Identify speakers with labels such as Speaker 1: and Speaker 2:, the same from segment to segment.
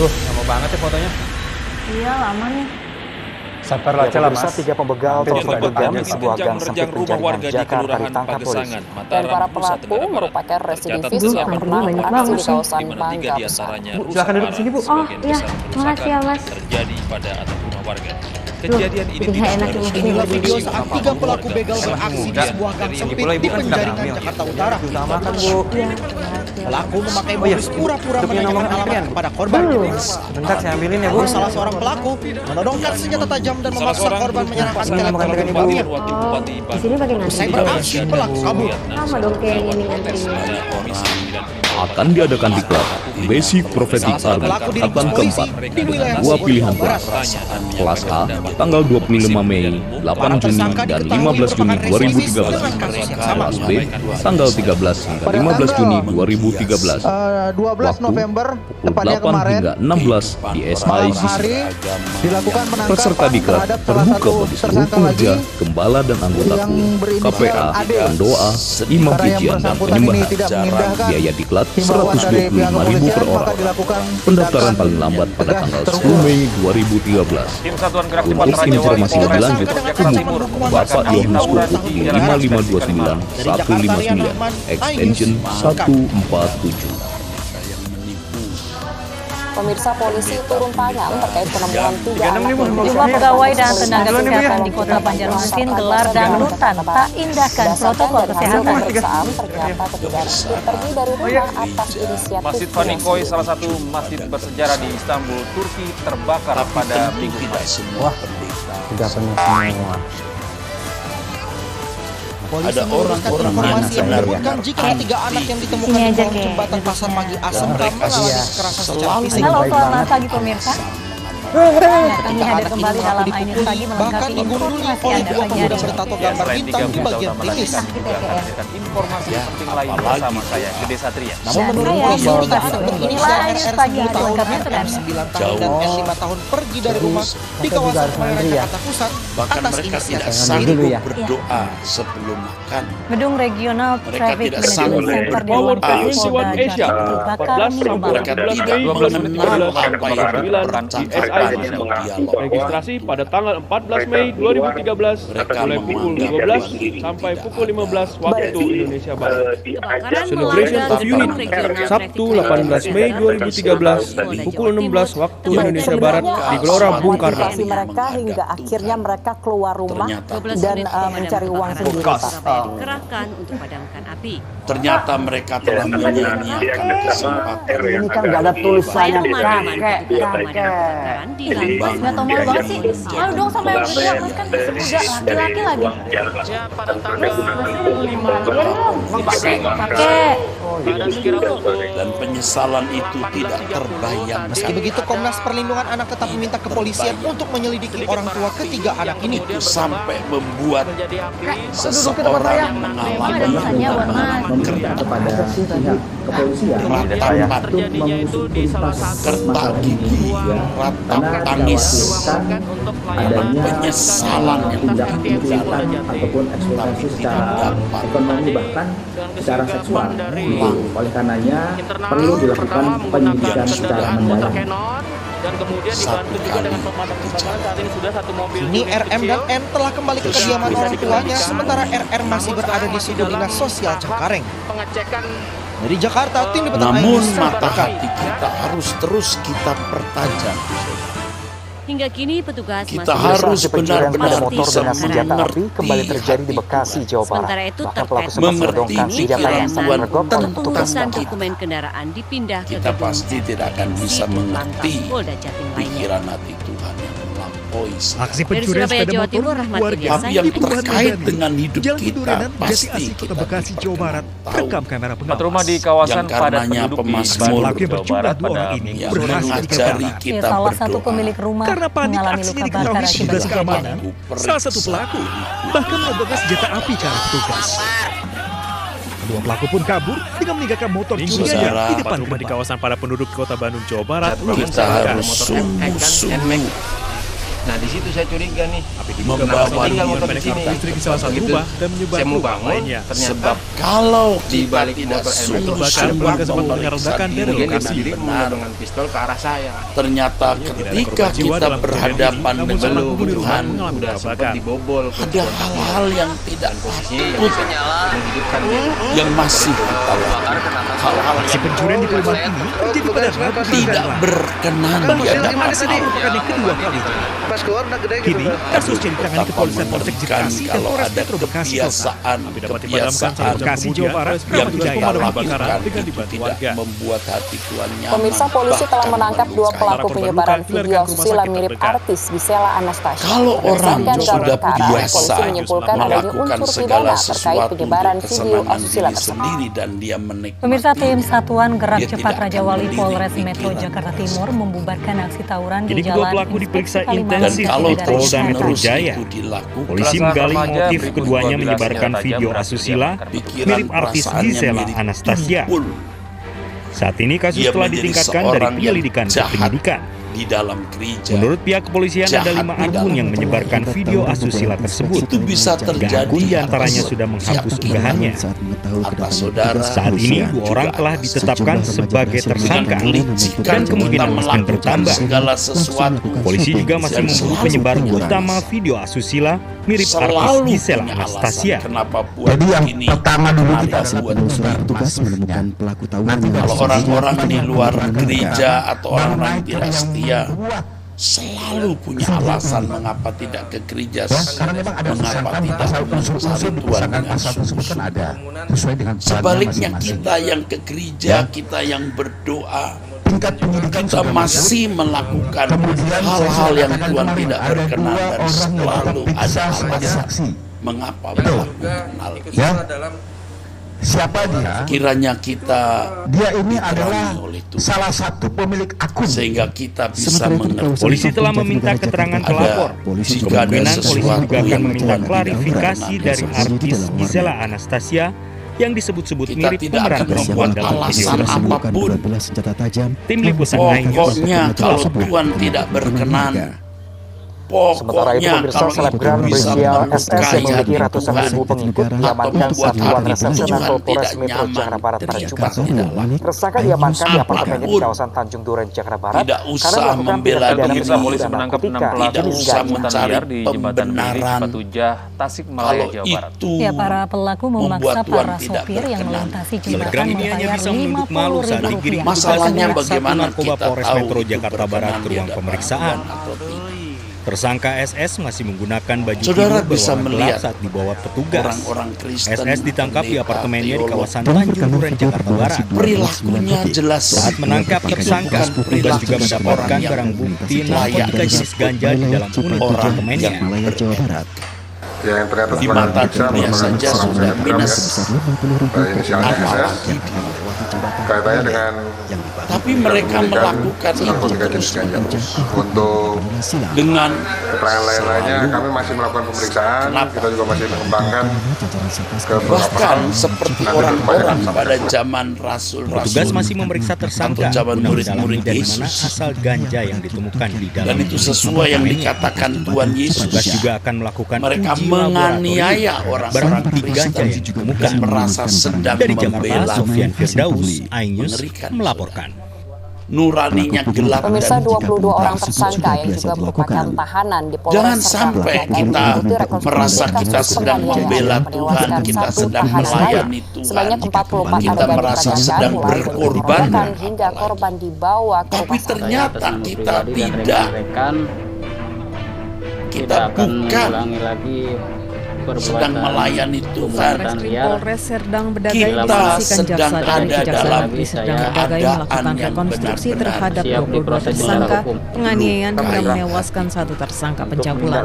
Speaker 1: Duh, lama banget ya fotonya.
Speaker 2: Iya, lama nih.
Speaker 3: Sabar aja lah mas.
Speaker 4: Tiga pembegal telepon genggam di sebuah gang sempit penjaringan Jakarta ditangkap polisi.
Speaker 5: Dan para pelaku merupakan residivis yang pernah beraksi di kawasan Mangga Besar.
Speaker 1: Silakan duduk sini, Bu.
Speaker 2: Oh iya, makasih ya mas.
Speaker 6: Terjadi pada atap rumah warga. Kejadian ini
Speaker 2: Jadi nggak enak nih.
Speaker 7: Inilah video saat tiga pelaku begal beraksi di sebuah gang sempit di penjaringan Jakarta Utara.
Speaker 1: Makan, Bu.
Speaker 2: Iya,
Speaker 7: Pelaku memakai modus pura-pura menanyakan alamat kepada korban.
Speaker 1: Sebentar saya ambilin ya, Bu.
Speaker 7: Salah seorang pelaku menodongkan senjata tajam dan memaksa korban menyerahkan telepon genggamnya.
Speaker 2: Di sini pakai ngantri.
Speaker 7: Usai beraksi, pelaku kabur.
Speaker 2: Sama dong kayak yang ini ngantrinya.
Speaker 8: Akan diadakan di klub Basic Prophetic Army angkatan keempat dengan dua pilihan kelas. Kelas A tanggal 25 Mei, 8 Juni, dan 15 Juni 2013. Kelas B tanggal 13 hingga 15 Juni 2013.
Speaker 9: 12 November tepatnya
Speaker 8: 8
Speaker 9: kemarin
Speaker 8: hingga 16 di SICC.
Speaker 9: hari dilakukan
Speaker 8: Peserta
Speaker 9: penangkapan
Speaker 8: diklat
Speaker 9: terhadap salah
Speaker 8: terbuka
Speaker 9: satu
Speaker 8: bagi seluruh
Speaker 9: tersangka lagi
Speaker 8: pekerja, gembala dan anggota
Speaker 9: yang berinisial
Speaker 8: KPA,
Speaker 9: AD.
Speaker 8: pendoa, imam
Speaker 9: Karena yang
Speaker 8: pujian dan
Speaker 9: bersangkutan ini
Speaker 8: penyembahan.
Speaker 9: tidak mengindahkan
Speaker 8: Biaya diklat
Speaker 9: himbauan dari pihak
Speaker 8: 125.000
Speaker 9: kepolisian,
Speaker 8: per
Speaker 9: maka
Speaker 8: orang.
Speaker 9: dilakukan
Speaker 8: Pendaftaran
Speaker 9: tindakan
Speaker 8: paling lambat pada
Speaker 9: tegas
Speaker 8: tanggal
Speaker 9: terukur.
Speaker 8: 10 Mei 2013.
Speaker 1: Tim Satuan Gerak Cepat
Speaker 8: Untuk
Speaker 1: Raja Wali
Speaker 8: informasi lebih lanjut, hubungi Bapak Yohanes Kuku di 5529 159 extension 147.
Speaker 5: Pemirsa, polisi turun tangan terkait penemuan tiga anak yang
Speaker 2: Jumlah pegawai dan tenaga kesehatan di Kota Banjarmasin gelar dangdutan tak indahkan protokol kesehatan.
Speaker 5: Pemeriksaan ternyata ketiga anak itu pergi dari rumah atas inisiatif.
Speaker 1: Masjid Vanikoy, salah satu masjid bersejarah di Istanbul, Turki, terbakar pada Minggu pagi.
Speaker 3: Wah, sudah penuh semua.
Speaker 7: Polisi meluruskan informasi yang menyebutkan jika ketiga anak yang ditemukan
Speaker 2: Sini
Speaker 7: di
Speaker 2: aja,
Speaker 7: kolong
Speaker 2: Kek.
Speaker 7: jembatan Pasar Magi Asem mengalami kekerasan secara fisik.
Speaker 2: Halo, selamat pagi pemirsa. Kami hadir kembali dalam Ainus Pagi
Speaker 7: bahkan
Speaker 2: melengkapi
Speaker 7: digunduli
Speaker 2: informasi
Speaker 7: oleh
Speaker 2: Anda
Speaker 7: dua
Speaker 2: pagi
Speaker 7: pemuda
Speaker 2: hari.
Speaker 7: bertato gambar bintang di bagian penis.
Speaker 1: Juga akan hadirkan informasi penting lain bersama saya, Gede Satria.
Speaker 7: Namun
Speaker 2: Dan
Speaker 7: menurut
Speaker 2: saya
Speaker 7: polisi,
Speaker 2: Yuni
Speaker 7: tiga
Speaker 2: Basro.
Speaker 7: anak
Speaker 2: Inilah
Speaker 7: berinisial
Speaker 2: Ainus
Speaker 7: RR
Speaker 2: Pagi
Speaker 7: 10 tahun,
Speaker 2: selengkapnya
Speaker 7: RR
Speaker 2: terkait.
Speaker 7: 9 tahun, dan S 5 tahun pergi dari rumah di kawasan Kemayoran Jakarta Pusat atas inisiatif
Speaker 3: Dulu ya.
Speaker 10: berdoa sebelum makan.
Speaker 2: Gedung Regional Traffic
Speaker 10: tidak
Speaker 2: Management
Speaker 10: sampai
Speaker 2: Center di
Speaker 6: Power
Speaker 2: Polda
Speaker 6: Frequency One Asia,
Speaker 2: terbakar Minggu
Speaker 10: Mereka
Speaker 2: malam.
Speaker 10: tidak mengenal apa yang
Speaker 6: Kemarin di
Speaker 10: disampaikan
Speaker 6: SICC.
Speaker 10: dalam dialog.
Speaker 6: Registrasi pada tanggal 14 Mei 2013 mulai pukul 12 sampai pukul 15 waktu Indonesia Barat. Celebration of Unity, Sabtu 18 Mei 2013 pukul 16 waktu Indonesia Barat di Gelora Bung Karno.
Speaker 5: Motivasi mereka hingga akhirnya mereka keluar rumah dan mencari uang sendiri, Pak.
Speaker 11: Dikerahkan untuk padamkan api.
Speaker 10: Ternyata mereka telah menyanyiakan kesempatan.
Speaker 4: Ini kan nggak ada tulisannya
Speaker 11: Pemadaman
Speaker 4: kakek.
Speaker 11: kebakaran dilakukan.
Speaker 2: Nggak tau malu banget sih. Malu dong sama yang muda, mas kan masih muda, laki-laki lagi. Pakai.
Speaker 10: Dan penyesalan itu tidak terbayang.
Speaker 7: Meski begitu, Komnas Perlindungan Anak tetap meminta kepolisian untuk menyelidiki orang tua ketiga anak ini.
Speaker 10: Sampai membuat seseorang mengalami
Speaker 2: Tanya buat mas.
Speaker 3: Meminta kepada pihak kepolisian
Speaker 10: ratapan, kertak gigi, ratap tangis,
Speaker 3: adanya
Speaker 10: penyesalan yang
Speaker 3: tindak
Speaker 10: tidak
Speaker 3: penculikan ataupun eksploitasi secara ekonomi bahkan secara seksual. Oleh karenanya perlu dilakukan penyidikan secara mendalam.
Speaker 10: satu kali bicara.
Speaker 7: Kini RM dan N telah kembali ke kediaman orang tuanya, sementara RR masih berada di Suku Dinas Sosial Cengkareng. Dari Jakarta, tim liputan
Speaker 10: Namun
Speaker 7: Ainus
Speaker 10: mata
Speaker 7: melaporkan.
Speaker 10: hati kita harus terus kita pertajam.
Speaker 11: Hingga kini petugas
Speaker 10: Kita
Speaker 11: masih
Speaker 10: harus
Speaker 4: Aksi pencurian
Speaker 10: benar-benar
Speaker 4: sepeda motor
Speaker 10: bisa
Speaker 4: dengan senjata api
Speaker 10: mengerti
Speaker 4: kembali terjadi di
Speaker 10: hati
Speaker 4: Bekasi, Jawa Barat.
Speaker 11: Sementara itu
Speaker 4: Bahkan
Speaker 11: terkait
Speaker 4: pelaku sempat
Speaker 10: mengerti
Speaker 4: menodongkan senjata yang
Speaker 10: pikiran
Speaker 4: sangat meregok oleh
Speaker 10: tentang
Speaker 4: petugas
Speaker 11: urusan
Speaker 4: damkar.
Speaker 11: dokumen kendaraan dipindah ke
Speaker 10: Kita
Speaker 11: gedung
Speaker 10: pasti tidak akan bisa
Speaker 11: Di
Speaker 10: mengerti
Speaker 11: Lantas Polda Jatim lainnya.
Speaker 10: pikiran hati Tuhan yang melampaui segala.
Speaker 12: Aksi
Speaker 11: Dari
Speaker 12: pencurian
Speaker 11: Surabaya,
Speaker 12: sepeda
Speaker 11: Jawa
Speaker 12: motor
Speaker 11: Timur, Rahmat
Speaker 12: warga
Speaker 11: Ilyas,
Speaker 10: Tapi yang
Speaker 11: Saya
Speaker 10: terkait
Speaker 12: Madani.
Speaker 10: dengan hidup
Speaker 12: Jalan
Speaker 10: kita
Speaker 12: Kedurenan, Jati
Speaker 10: pasti
Speaker 12: Asih, Kota
Speaker 10: kita
Speaker 12: Bekasi, Jawa Barat,
Speaker 10: tahu.
Speaker 12: terekam kamera
Speaker 1: Empat rumah
Speaker 12: pengawas.
Speaker 1: di kawasan
Speaker 10: Yang
Speaker 1: padat
Speaker 10: karenanya
Speaker 1: penduduk di
Speaker 10: pemazmur
Speaker 1: Bandung,
Speaker 12: Pelaku yang
Speaker 1: Jawa
Speaker 12: berjumlah
Speaker 1: Barat
Speaker 12: dua
Speaker 1: pada
Speaker 12: orang ini
Speaker 1: Minggu
Speaker 12: berhasil
Speaker 1: sore.
Speaker 10: mengajari
Speaker 2: Ya,
Speaker 10: kita
Speaker 2: salah satu
Speaker 10: berdoa.
Speaker 2: pemilik rumah
Speaker 12: Karena panik
Speaker 2: mengalami
Speaker 12: aksinya
Speaker 2: luka bakar
Speaker 12: diketahui
Speaker 2: akibat
Speaker 12: petugas
Speaker 2: kebakaran.
Speaker 12: keamanan. Salah satu pelaku bahkan menodongkan senjata api ke arah petugas. Kedua pelaku pun kabur dengan meninggalkan motor curiannya
Speaker 10: Saudara,
Speaker 12: di depan
Speaker 6: Rumah di
Speaker 12: rumah.
Speaker 6: kawasan padat penduduk Kota Bandung, Jawa Barat.
Speaker 10: Kita harus sungguh-sungguh
Speaker 13: Nah di situ saya curiga nih.
Speaker 10: Membawa
Speaker 13: tinggal motor di sini.
Speaker 12: listrik di salah satu rumah dan menyebar
Speaker 13: Saya mau
Speaker 12: ke rumah
Speaker 13: bangun,
Speaker 12: lainnya.
Speaker 13: ternyata
Speaker 10: Sebab kalau
Speaker 13: di
Speaker 10: kita
Speaker 13: balik
Speaker 10: tidak
Speaker 13: motor
Speaker 10: sungguh
Speaker 12: bahkan warga sempat mendengar ledakan dari
Speaker 13: kemudian dia
Speaker 12: lokasi.
Speaker 13: berdiri dengan pistol ke arah saya.
Speaker 10: ternyata ketika kita berhadapan
Speaker 12: namun
Speaker 10: dengan
Speaker 12: seorang penghuni rumah
Speaker 10: Tuhan,
Speaker 12: mengalami
Speaker 13: Udah
Speaker 12: luka
Speaker 13: sempat
Speaker 12: bakar.
Speaker 13: dibobol
Speaker 10: ada hal-hal yang tidak
Speaker 13: posisinya yang
Speaker 10: patut
Speaker 13: bisa menghidupkan dia.
Speaker 10: yang masih kita lakukan. Hal-hal
Speaker 12: Aksi
Speaker 10: yang
Speaker 12: pencurian di perumahan ini terjadi pada Rabu
Speaker 10: tidak berkenan di hadapan
Speaker 12: merupakan yang kedua kalinya. Kini kasusnya ditangani kepolisian Polsek Bekasi dan
Speaker 10: kalau
Speaker 12: Polres
Speaker 10: ada
Speaker 12: Metro Bekasi Kota.
Speaker 10: kebiasaan
Speaker 12: Tapi dapat dipadamkan saat Bekasi, Jawa Barat,
Speaker 10: yang
Speaker 12: Rabu
Speaker 10: kita
Speaker 12: Jaya pemadam
Speaker 10: lakukan
Speaker 12: kebakaran dengan
Speaker 10: itu
Speaker 12: dibantu
Speaker 10: tidak
Speaker 12: warga.
Speaker 10: membuat hati Tuhan nyaman.
Speaker 5: Pemirsa, polisi telah
Speaker 10: bahkan
Speaker 5: menangkap dua
Speaker 10: melukai.
Speaker 5: pelaku
Speaker 12: Para
Speaker 5: penyebaran
Speaker 12: korban luka
Speaker 5: video
Speaker 12: dilarikan ke rumah
Speaker 5: asusila
Speaker 12: sakit
Speaker 5: mirip
Speaker 12: terdekat.
Speaker 5: artis Gisela Anastasia.
Speaker 10: Kalau orang
Speaker 5: Berdasarkan gelar
Speaker 10: sudah
Speaker 5: perkara,
Speaker 10: biasa
Speaker 5: polisi menyimpulkan adanya
Speaker 10: melakukan
Speaker 5: unsur
Speaker 10: segala
Speaker 5: pidana terkait
Speaker 10: sesuatu
Speaker 5: penyebaran
Speaker 10: untuk
Speaker 5: video
Speaker 10: kesenangan
Speaker 5: asusila
Speaker 10: diri
Speaker 5: tersebut.
Speaker 10: sendiri dan dia menikmati.
Speaker 2: Pemirsa, tim Satuan Gerak
Speaker 10: Dia
Speaker 2: Cepat
Speaker 10: tidak
Speaker 2: Raja
Speaker 10: akan
Speaker 2: Wali
Speaker 10: melirik
Speaker 2: Polres Metro
Speaker 10: pikiran.
Speaker 2: Jakarta Timur membubarkan aksi tawuran di
Speaker 12: Kini kedua
Speaker 2: Jalan
Speaker 12: pelaku diperiksa
Speaker 2: Inspeksi Kalimantan
Speaker 12: intensif
Speaker 10: Dan kalau
Speaker 12: oleh
Speaker 2: dari
Speaker 10: terus
Speaker 12: Polda Metro
Speaker 10: menerus
Speaker 12: Jaya.
Speaker 10: itu dilakukan,
Speaker 12: Polisi
Speaker 1: Selasa
Speaker 12: menggali
Speaker 1: remaja
Speaker 12: motif
Speaker 1: berikut
Speaker 12: keduanya
Speaker 1: 12
Speaker 12: menyebarkan
Speaker 1: senjata
Speaker 12: video
Speaker 1: tajam
Speaker 12: asusila
Speaker 10: pikiran
Speaker 12: mirip artis
Speaker 10: perasaannya
Speaker 12: Gisela
Speaker 10: mirip
Speaker 12: Anastasia.
Speaker 10: tumpul.
Speaker 12: Saat ini kasus
Speaker 10: Dia
Speaker 12: telah
Speaker 10: menjadi
Speaker 12: ditingkatkan dari
Speaker 10: seorang yang
Speaker 12: penyelidikan ke
Speaker 10: jahat
Speaker 12: penyidikan.
Speaker 10: di dalam gereja.
Speaker 12: Menurut pihak kepolisian ada
Speaker 10: Jahat
Speaker 12: 5
Speaker 10: di
Speaker 12: akun
Speaker 10: dalam
Speaker 12: yang menyebarkan video asusila tersebut.
Speaker 10: Itu bisa
Speaker 12: 3
Speaker 10: terjadi
Speaker 12: akun diantaranya
Speaker 10: atas
Speaker 12: sudah menghapus
Speaker 10: keyakinan
Speaker 12: unggahannya.
Speaker 10: atas saudara.
Speaker 12: Saat ini 2 orang telah ditetapkan sebagai tersangka dan kemungkinan masih bertambah.
Speaker 10: Segala sesuatu.
Speaker 12: Polisi juga masih memburu penyebar utama video asusila mirip artis Gisela Anastasia.
Speaker 10: Kenapa buat begini? Pertama dulu kita buat tugas menemukan pelaku tawuran. Kalau orang-orang di luar gereja atau orang-orang yang tidak setia selalu punya alasan mengapa tidak ke gereja, mengapa tidak mencari Tuhan dengan sungguh-sungguh. Sebaliknya kita yang ke gereja, kita yang berdoa, kita masih melakukan hal-hal yang Tuhan tidak berkenan dan selalu ada alasan mengapa melakukan hal itu. Siapa dia? Kiranya kita
Speaker 14: ini adalah salah satu pemilik akun
Speaker 10: sehingga kita bisa mengerti.
Speaker 12: Polisi telah meminta keterangan pelapor. Kemungkinan polisi juga akan meminta klarifikasi dari artis Gisela Anastasia yang disebut-sebut
Speaker 10: Kita
Speaker 12: mirip
Speaker 10: tidak
Speaker 12: pemeran
Speaker 10: akan
Speaker 12: perempuan
Speaker 10: membuat
Speaker 12: dalam video
Speaker 10: alasan
Speaker 12: tersebut.
Speaker 10: apapun.
Speaker 12: Tim Liputan Nine News
Speaker 10: Pokoknya kalau Tuhan tidak berkenan,
Speaker 4: Sementara itu, pemirsa, selebgram berinisial SS yang memiliki ratusan ribu pengikut diamankan Satuan Reserse Narkoba Polres Metro Jakarta Barat pada Jumat. Tersangka diamankan di apartemennya di kawasan Tanjung Duren, Jakarta Barat
Speaker 10: tidak
Speaker 4: karena
Speaker 10: usah
Speaker 4: melakukan
Speaker 10: membela
Speaker 4: tindak pidana
Speaker 10: diri.
Speaker 4: pidana
Speaker 1: Polisi menangkap 6 pelaku
Speaker 10: Tidak usah
Speaker 1: pungutan
Speaker 10: mencari
Speaker 1: liar di Jembatan Beri,
Speaker 10: pembenaran.
Speaker 1: Patujah, Tasikmalaya,
Speaker 10: Kalau
Speaker 1: Jawa Barat.
Speaker 10: itu
Speaker 2: Ya, para pelaku memaksa
Speaker 10: membuat Tuhan
Speaker 2: para
Speaker 10: tidak
Speaker 2: sopir yang
Speaker 10: berkenan.
Speaker 2: melintasi
Speaker 12: Telegram
Speaker 2: jembatan
Speaker 12: ini hanya
Speaker 2: membayar
Speaker 12: bisa menunduk malu saat digiring
Speaker 2: Rp50.000.
Speaker 10: Masalahnya
Speaker 12: petugas
Speaker 10: bagaimana
Speaker 12: Satuan Narkoba
Speaker 10: kita
Speaker 12: Polres
Speaker 10: tahu
Speaker 12: Metro
Speaker 10: itu
Speaker 12: Jakarta Barat
Speaker 10: berkenan
Speaker 12: ke
Speaker 10: di
Speaker 12: ruang
Speaker 10: hadapan
Speaker 12: pemeriksaan.
Speaker 10: Tuhan atau tidak.
Speaker 12: Tersangka SS masih menggunakan baju
Speaker 10: Saudara
Speaker 12: biru
Speaker 10: bisa
Speaker 12: berwarna
Speaker 10: melihat
Speaker 12: gelap saat dibawa petugas.
Speaker 10: orang-orang Kristen,
Speaker 12: SS ditangkap di
Speaker 10: pendeta,
Speaker 12: apartemennya di
Speaker 10: teolog.
Speaker 12: kawasan Tanjung Duren, Jakarta Barat.
Speaker 10: Perilakunya jelas.
Speaker 12: Saat menangkap tersangka, petugas juga mendapatkan barang bukti narkotika jenis ganja di dalam unit apartemennya.
Speaker 15: Ya, yang ternyata
Speaker 10: Di mata dunia saja sudah minus.
Speaker 15: inisialnya SS kaitannya dengan
Speaker 10: Tapi mereka melakukan itu
Speaker 15: narkotika jenis ganja untuk
Speaker 10: dengan
Speaker 15: keterangan lain-lainnya kami masih melakukan pemeriksaan. Kita juga masih mengembangkan ke
Speaker 10: bahkan seperti orang-orang pada zaman
Speaker 12: Petugas
Speaker 10: rasul-rasul
Speaker 12: masih memeriksa tersangka
Speaker 10: atau zaman
Speaker 12: guna
Speaker 10: murid-murid
Speaker 12: mendalami dari mana
Speaker 10: Yesus.
Speaker 12: asal ganja yang ditemukan di dalam
Speaker 10: Dan itu sesuai yang dikatakan Tuhan Yesus.
Speaker 12: Petugas juga akan melakukan
Speaker 10: Mereka
Speaker 12: uji
Speaker 10: menganiaya
Speaker 12: laboratorium.
Speaker 10: orang-orang
Speaker 12: Barang bukti ganja
Speaker 10: Kristen
Speaker 12: yang ditemukan
Speaker 10: dan merasa sedang
Speaker 12: dari Jakarta.
Speaker 10: membela
Speaker 12: Sofian Firdaus, iNews
Speaker 10: Mengerikan,
Speaker 12: melaporkan.
Speaker 10: nuraninya gelap
Speaker 5: Pemirsa,
Speaker 10: dan
Speaker 5: 22 orang tersangka yang juga merupakan tahanan di Polres
Speaker 10: jangan
Speaker 5: serta
Speaker 10: sampai
Speaker 5: akan
Speaker 10: kita
Speaker 5: mengikuti rekonstruksi
Speaker 10: merasa
Speaker 5: kasus
Speaker 10: kita sedang
Speaker 5: penganiayaan
Speaker 10: membela
Speaker 5: yang
Speaker 10: Tuhan,
Speaker 5: menewaskan
Speaker 10: kita
Speaker 5: satu
Speaker 10: sedang
Speaker 5: tahanan lain.
Speaker 10: melayani Tuhan,
Speaker 5: Sebanyak 44
Speaker 10: kita
Speaker 5: adegan
Speaker 10: merasa
Speaker 5: diperagakan
Speaker 10: sedang
Speaker 5: mulai dari
Speaker 10: berkorban.
Speaker 5: pengobatan hingga korban dibawa ke
Speaker 10: Tapi
Speaker 5: rumah sakit.
Speaker 10: ternyata kita tidak. Kita bukan sedang melayani Tuhan.
Speaker 16: Polres Serdang Bedagai
Speaker 10: Kita
Speaker 16: memastikan
Speaker 10: sedang
Speaker 16: jaksa dan
Speaker 10: ada
Speaker 16: kejaksaan
Speaker 10: dalam
Speaker 16: negeri Serdang Bedagai
Speaker 10: keadaan
Speaker 16: melakukan
Speaker 10: yang
Speaker 16: rekonstruksi
Speaker 10: benar-benar
Speaker 16: terhadap
Speaker 10: siap
Speaker 16: 22 tersangka penganiayaan hingga
Speaker 10: Luka.
Speaker 16: menewaskan satu tersangka pencabulan.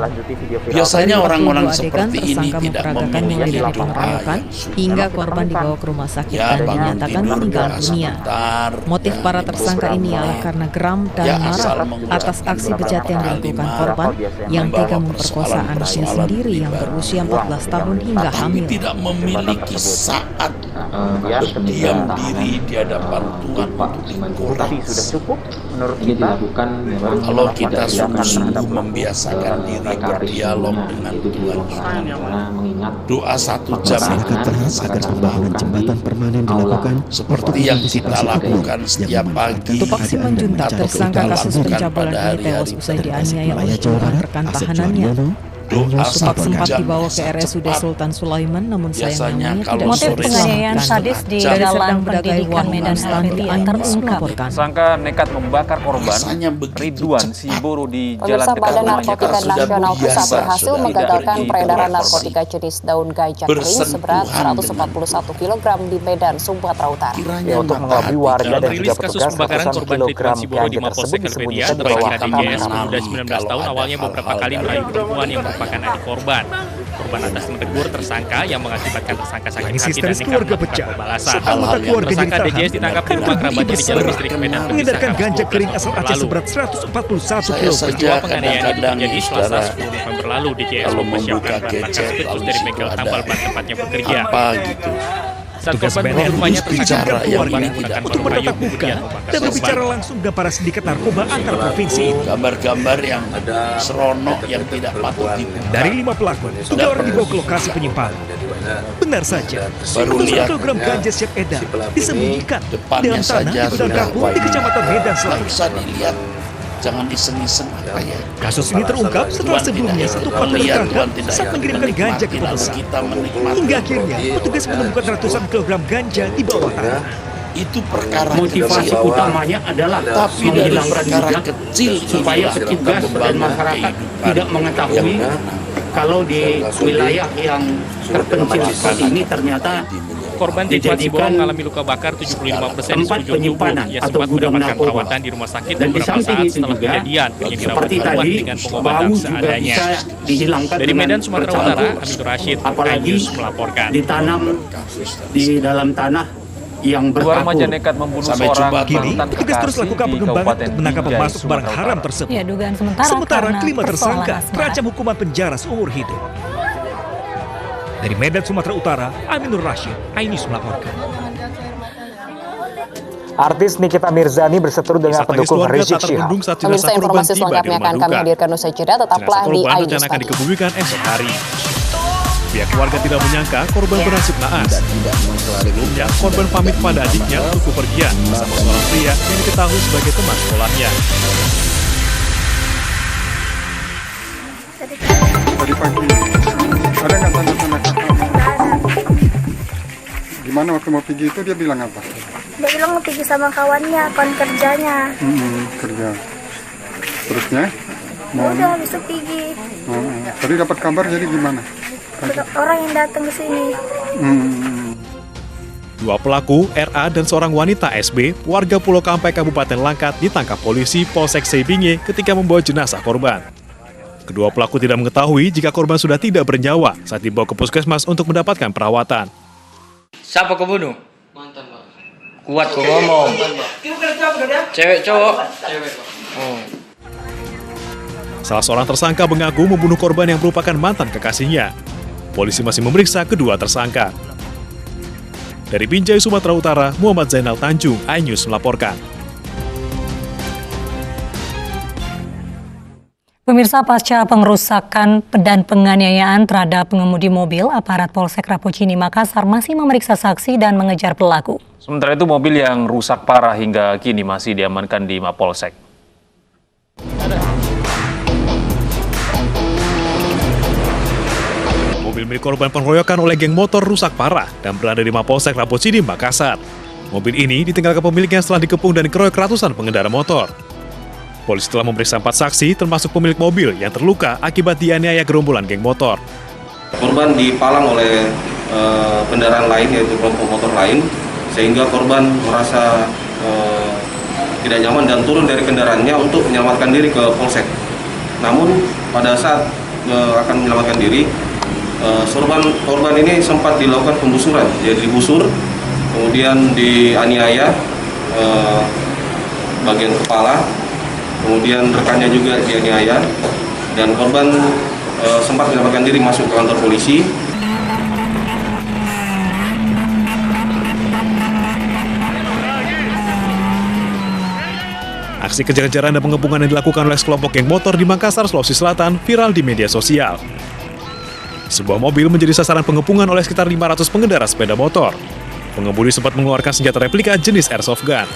Speaker 10: Biasanya
Speaker 16: Dari
Speaker 10: orang-orang
Speaker 16: 42
Speaker 10: seperti
Speaker 16: adegan,
Speaker 10: ini
Speaker 16: tersangka
Speaker 10: tidak
Speaker 16: memperagakan mulai dari
Speaker 10: memiliki
Speaker 16: pengeroyokan hingga korban dibawa ke rumah sakit
Speaker 10: Ya,
Speaker 16: dan
Speaker 10: bangun
Speaker 16: dinyatakan
Speaker 10: tidur,
Speaker 16: meninggal
Speaker 10: doa
Speaker 16: dunia.
Speaker 10: sebentar,
Speaker 16: Motif
Speaker 10: ya,
Speaker 16: para tersangka ini
Speaker 10: beberapa.
Speaker 16: ialah karena geram dan
Speaker 10: Ya, asal
Speaker 16: marah
Speaker 10: mengucapkan
Speaker 16: atas aksi bejat yang
Speaker 10: beberapa
Speaker 16: dilakukan
Speaker 10: kalimat
Speaker 16: korban yang
Speaker 10: membawa
Speaker 16: tega memperkosa anaknya
Speaker 10: persoalan-persoalan
Speaker 16: sendiri yang
Speaker 10: pribadi.
Speaker 16: berusia 14 tahun hingga hamil.
Speaker 10: Tidak memiliki saat berdiam diri di hadapan Tuhan untuk dikuras.
Speaker 3: Sudah cukup menurut kita.
Speaker 10: Kalau kita sungguh-sungguh membiasakan diri berdialog dengan Tuhan, doa 1 jam itu
Speaker 17: agar pembangunan jembatan permanen dilakukan
Speaker 10: seperti yang kita lakukan setiap pagi.
Speaker 16: Tupak Simanjuntak, tersangka kasus pencabulan ini tewas usai dianiaya oleh rekan tahanannya. Tupak sempat dibawa ke RSUD Sultan Sulaiman, namun sayangnya tidak
Speaker 2: motif penganiayaan sadis di Jalan Pendidikan Medan Selandia terungkap.
Speaker 1: Tersangka nekat membakar korban Ridwan Siboro di jalan
Speaker 5: Pemirsa
Speaker 1: dekat
Speaker 5: Badan
Speaker 1: rumahnya.
Speaker 5: Narkotika Nasional Pusat berhasil menggagalkan peredaran narkotika jenis daun gajah kering seberat 141 kg di Medan, Sumatera Utara.
Speaker 4: Ya, untuk mengelabui warga dan juga petugas,
Speaker 18: pembakaran korban Ridwan Siboro di Mapolsek Elvedia berbagi DGS pemuda 19 tahun awalnya beberapa kali merayu perempuan yang merupakan adik korban. Korban lantas menegur tersangka yang mengakibatkan tersangka sakit hati dan nekat melakukan pembalasan. Tersangka DGS ditangkap di rumah kerabatnya di Jalan Listrik Medan.
Speaker 12: Mengedarkan ganja kering asal Aceh seberat 141 kg.
Speaker 18: Peristiwa penganiayaan itu terjadi Selasa 10 November lalu. DGS mempersiapkan bahan khusus dari bengkel tambal ban tempatnya bekerja. Saat korban menuju rumahnya tersangka korban menggunakan
Speaker 12: untuk bertatap muka dan berbicara langsung dengan para sindikat narkoba antar provinsi.
Speaker 10: Gambar-gambar yang seronok yang tidak patut dibuka.
Speaker 12: Dari 5 pelaku, 3 orang dibawa ke lokasi penyimpanan. Benar saja, 1 kilogram ganja siap edar disembunyikan dalam tanah di gudang kampung di Kecamatan Medan Selatan.
Speaker 10: Bisa dilihat, jangan iseng-iseng apa ya.
Speaker 12: Kasus ini terungkap setelah sebelumnya 1 partner tertangkap saat mengirimkan ganja ke pemesan. Hingga akhirnya petugas menemukan ratusan kilogram ganja di bawah tanah.
Speaker 10: Itu perkara
Speaker 19: motivasi
Speaker 10: kecil,
Speaker 19: utamanya adalah
Speaker 10: tapi dari perkara
Speaker 19: juga
Speaker 10: kecil
Speaker 19: supaya petugas dan masyarakat tidak mengetahui kalau di wilayah yang terpencil seperti ini ternyata
Speaker 18: korban Ridwan Siboro mengalami luka bakar 75% di sekujur tubuh. Ia sempat mendapatkan perawatan di rumah sakit beberapa saat setelah kejadian. Ia dirawat perawat dengan pengobatan seadanya. Dari Medan, Sumatera Utara, Amin Rashid, News melaporkan.
Speaker 19: Ditanam di dalam tanah yang
Speaker 1: Dua remaja nekat membunuh seorang
Speaker 12: kini, petugas terus lakukan pengembangan untuk menangkap pemasok barang haram tersebut.
Speaker 2: Ya, dugaan sementara
Speaker 12: kelima tersangka
Speaker 2: asmara
Speaker 12: terancam hukuman penjara seumur hidup. Dari Medan, Sumatera Utara, Aminur Rashid, iNews melaporkan.
Speaker 4: Artis Nikita Mirzani berseteru dengan pendukung Rizik Syihab.
Speaker 5: Pemirsa, informasi selengkapnya akan kami hadirkan usai jeda, tetaplah di iNews
Speaker 12: akan dikebumikan esok hari. Pihak keluarga tidak menyangka korban bernasib naas. Sebelumnya, korban pamit pada adiknya untuk bepergian bersama seorang pria yang diketahui sebagai teman sekolahnya.
Speaker 20: Tadi pagi, ada nggak tanda-tanda kakak? Gimana waktu mau pergi itu dia bilang apa?
Speaker 21: Dia bilang mau pergi sama kawannya, kawan kerjanya.
Speaker 20: Kerja. Terusnya?
Speaker 21: Udah habis itu pergi.
Speaker 20: Tadi dapat kabar jadi gimana?
Speaker 21: Orang yang datang ke sini.
Speaker 12: Dua pelaku, RA dan seorang wanita SB, warga Pulau Kampai Kabupaten Langkat ditangkap polisi Polsek Sebinge ketika membawa jenazah korban. Kedua pelaku tidak mengetahui jika korban sudah tidak bernyawa saat dibawa ke puskesmas untuk mendapatkan perawatan.
Speaker 22: Siapa kebunuh? Mantan, Pak. Kuat kok ngomong. Cewek cowok? Cewek, Pak.
Speaker 12: Salah seorang tersangka mengaku membunuh korban yang merupakan mantan kekasihnya. Polisi masih memeriksa kedua tersangka. Dari Binjai, Sumatera Utara, Muhammad Zainal Tanjung, iNews melaporkan.
Speaker 2: Pemirsa, pasca pengerusakan dan penganiayaan terhadap pengemudi mobil, aparat Polsek Rapocini Makassar masih memeriksa saksi dan mengejar pelaku.
Speaker 1: Sementara itu mobil yang rusak parah hingga kini masih diamankan di Mapolsek.
Speaker 12: Mobil milik korban pengeroyokan oleh geng motor rusak parah dan berada di Mapolsek Rapocini Makassar. Mobil ini ditinggalkan pemiliknya setelah dikepung dan dikeroyok ratusan pengendara motor. Polisi telah memeriksa 4 saksi termasuk pemilik mobil yang terluka akibat dianiaya gerombolan geng motor.
Speaker 23: Korban dipalang oleh kendaraan lain, yaitu kelompok motor lain, sehingga korban merasa tidak nyaman dan turun dari kendaraannya untuk menyelamatkan diri ke Polsek. Namun pada saat akan menyelamatkan diri, korban ini sempat dilakukan pembusuran, jadi digusur, kemudian dianiaya bagian kepala, kemudian rekannya juga dianiaya, dan korban sempat menyelamatkan diri masuk ke kantor polisi.
Speaker 12: Aksi kejar-kejaran dan pengepungan yang dilakukan oleh sekelompok geng motor di Makassar, Sulawesi Selatan viral di media sosial. Sebuah mobil menjadi sasaran pengepungan oleh sekitar 500 pengendara sepeda motor. Pengemudi sempat mengeluarkan senjata replika jenis airsoft gun.